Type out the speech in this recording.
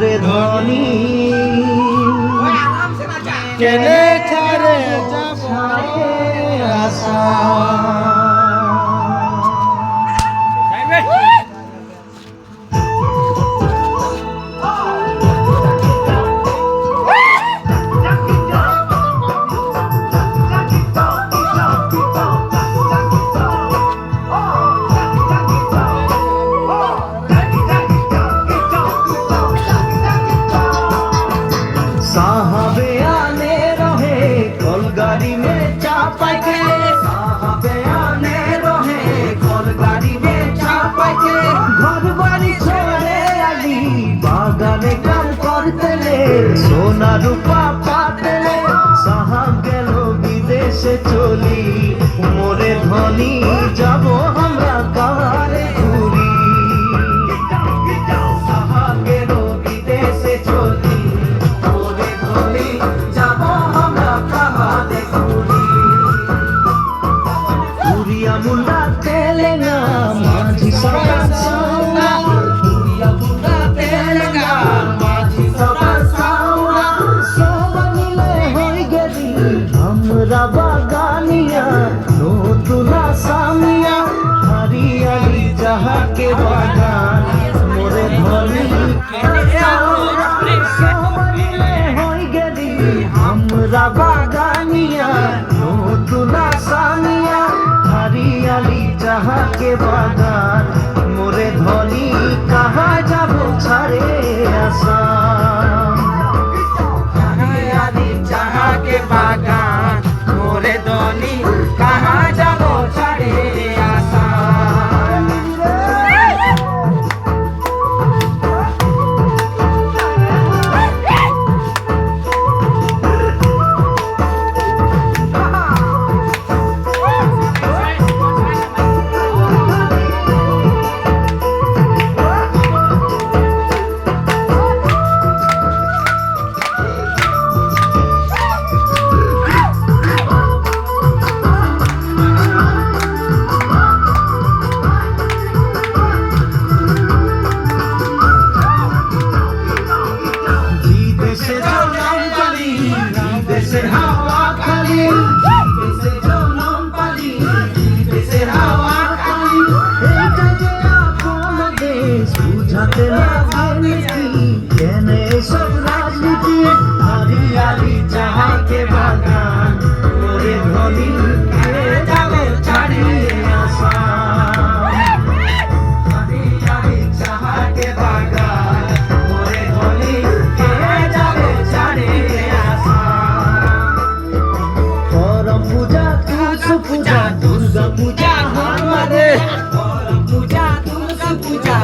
মোরে ধনী কেনে ছাড়ে যাবে আশা साहबे आने रहे कलगाड़ी में चापा के साहबे आने रहे कलगाड़ी में चापा के घर बाड़ी छोड़े आली बागाने काम करते ले सोना रूपा पाते ले साहब गेलो विदेशे चली मोरे धनी जाबो हमरा कारे घुरी साहब गेलो विदेशे चली मुला तेलेंगा माझी सबासाउना पुरिया मुला तेलेंगा माझी सबासाउना सब मिले होई गेली हमरा बागानिया नतुना सामिया हरियाली जहा के बागान मोरे धनी सब मिले होई गेली हमरा बागानिया नतुना सामिया हरियाली जहाँ के बागान मोरे धनी कहाँ जाबो छाड़े आशा हरियाली जहाँ के बागान मोरे धनी कहाँ जाबो छाड़े आशा দেশের হাওয়া খালি দেশের জনম পালি দেশের হাওয়া খালি এইটা যে আপন দেশ বুঝাতে লাগে নাকি কেন এসব রাজনীতি হরিয়ালি চাহাকে বাগান মোরে ধনী কে যাবে ছাড়িয়ে আসা হরিয়ালি চাহাকে বাগান মোরে ধনী কে যাবে ছাড়িয়ে पूजा दुर्गा पूजा हमारे पूजा दुर्गा पूजा